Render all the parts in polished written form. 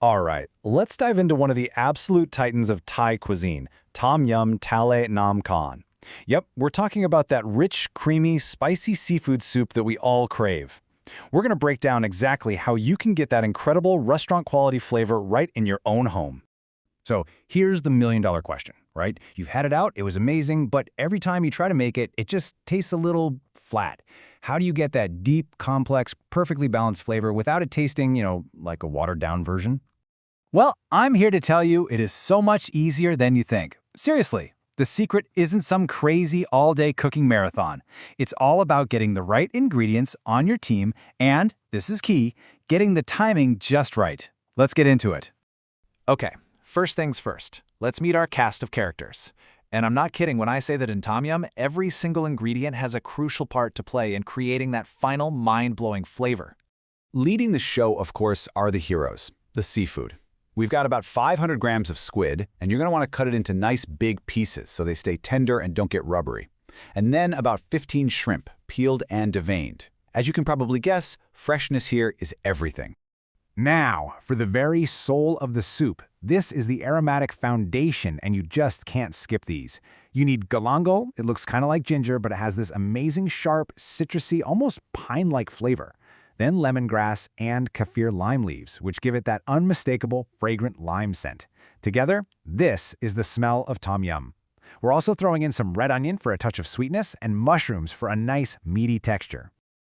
All right, let's dive into one of the absolute titans of Thai cuisine, Tom Yum Talay Nam Khan. Yep, we're talking about that rich, creamy, spicy seafood soup that we all crave. We're going to break down exactly how you can get that incredible restaurant-quality flavor right in your own home. So here's the million-dollar question, right? You've had it out, it was amazing, but every time you try to make it, it just tastes a little flat. How do you get that deep, complex, perfectly balanced flavor without it tasting, like a watered-down version? Well, I'm here to tell you it is so much easier than you think. Seriously, the secret isn't some crazy all-day cooking marathon. It's all about getting the right ingredients on your team and, this is key, getting the timing just right. Let's get into it. Okay, first things first. Let's meet our cast of characters. And I'm not kidding when I say that in Tom Yum, every single ingredient has a crucial part to play in creating that final mind-blowing flavor. Leading the show, of course, are the heroes, the seafood. We've got about 500 grams of squid, and you're going to want to cut it into nice big pieces so they stay tender and don't get rubbery. And then about 15 shrimp, peeled and deveined. As you can probably guess, freshness here is everything. Now, for the very soul of the soup, this is the Aromatic Foundation, and you just can't skip these. You need Galangal. It looks kind of like ginger, but it has this amazing sharp, citrusy, almost pine-like flavor. Then lemongrass and kaffir lime leaves, which give it that unmistakable, fragrant lime scent. Together, this is the smell of Tom Yum. We're also throwing in some red onion for a touch of sweetness and mushrooms for a nice, meaty texture.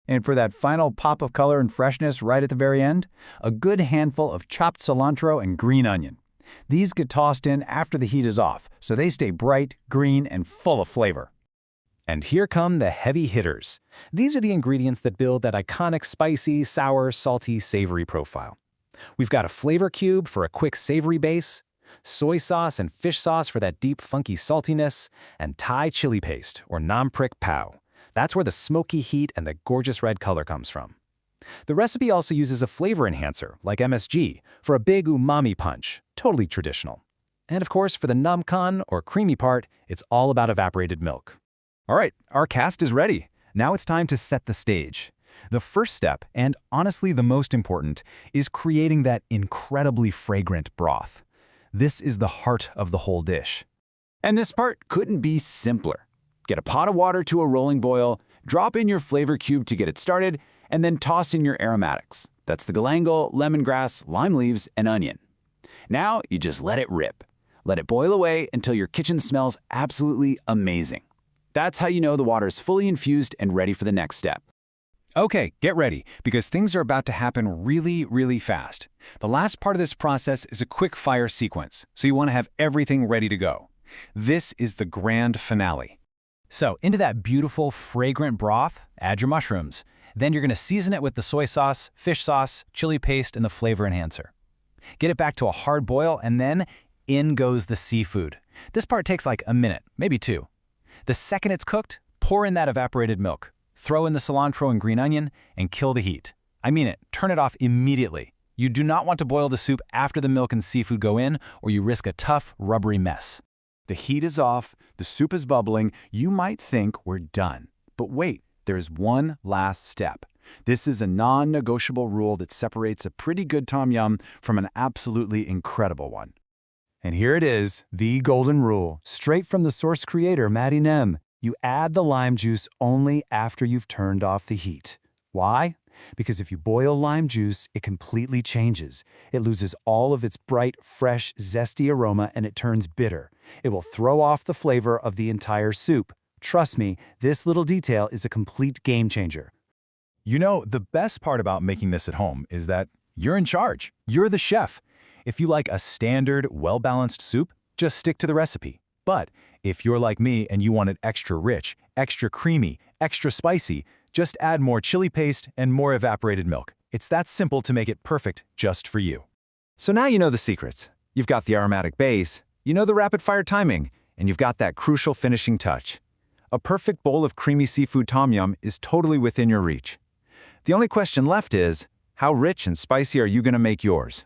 And for that final pop of color and freshness right at the very end, a good handful of chopped cilantro and green onion. These get tossed in after the heat is off, so they stay bright, green, and full of flavor. And here come the heavy hitters. These are the ingredients that build that iconic spicy, sour, salty, savory profile. We've got a flavor cube for a quick savory base, soy sauce and fish sauce for that deep, funky saltiness, and Thai chili paste, or Nam Prik Pao. That's where the smoky heat and the gorgeous red color comes from. The recipe also uses a flavor enhancer, like MSG, for a big umami punch, totally traditional. And of course, for the nam khan, or creamy part, it's all about evaporated milk. All right, our cast is ready. Now it's time to set the stage. The first step, and honestly the most important, is creating that incredibly fragrant broth. This is the heart of the whole dish. And this part couldn't be simpler. Get a pot of water to a rolling boil, drop in your flavor cube to get it started, and then toss in your aromatics. That's the galangal, lemongrass, lime leaves, and onion. Now you just let it rip. Let it boil away until your kitchen smells absolutely amazing. That's how you know the water is fully infused and ready for the next step. Okay, get ready, because things are about to happen really, really fast. The last part of this process is a quick fire sequence, so you want to have everything ready to go. This is the grand finale. So into that beautiful, fragrant broth, add your mushrooms. Then you're going to season it with the soy sauce, fish sauce, chili paste, and the flavor enhancer. Get it back to a hard boil, and then in goes the seafood. This part takes like a minute, maybe two. The second it's cooked, pour in that evaporated milk. Throw in the cilantro and green onion, and kill the heat. I mean it, turn it off immediately. You do not want to boil the soup after the milk and seafood go in, or you risk a tough, rubbery mess. The heat is off, the soup is bubbling, you might think we're done. But wait, there's one last step. This is a non-negotiable rule that separates a pretty good Tom Yum from an absolutely incredible one. And here it is, the golden rule, straight from the source creator, Matty Nem. You add the lime juice only after you've turned off the heat. Why? Because if you boil lime juice, it completely changes. It loses all of its bright, fresh, zesty aroma and it turns bitter. It will throw off the flavor of the entire soup. Trust me, this little detail is a complete game changer. You know, the best part about making this at home is that you're in charge. You're the chef. If you like a standard, well-balanced soup, just stick to the recipe. But if you're like me and you want it extra rich, extra creamy, extra spicy, just add more chili paste and more evaporated milk. It's that simple to make it perfect just for you. So now you know the secrets. You've got the aromatic base, you know the rapid-fire timing, and you've got that crucial finishing touch. A perfect bowl of creamy seafood Tom Yum is totally within your reach. The only question left is, how rich and spicy are you going to make yours?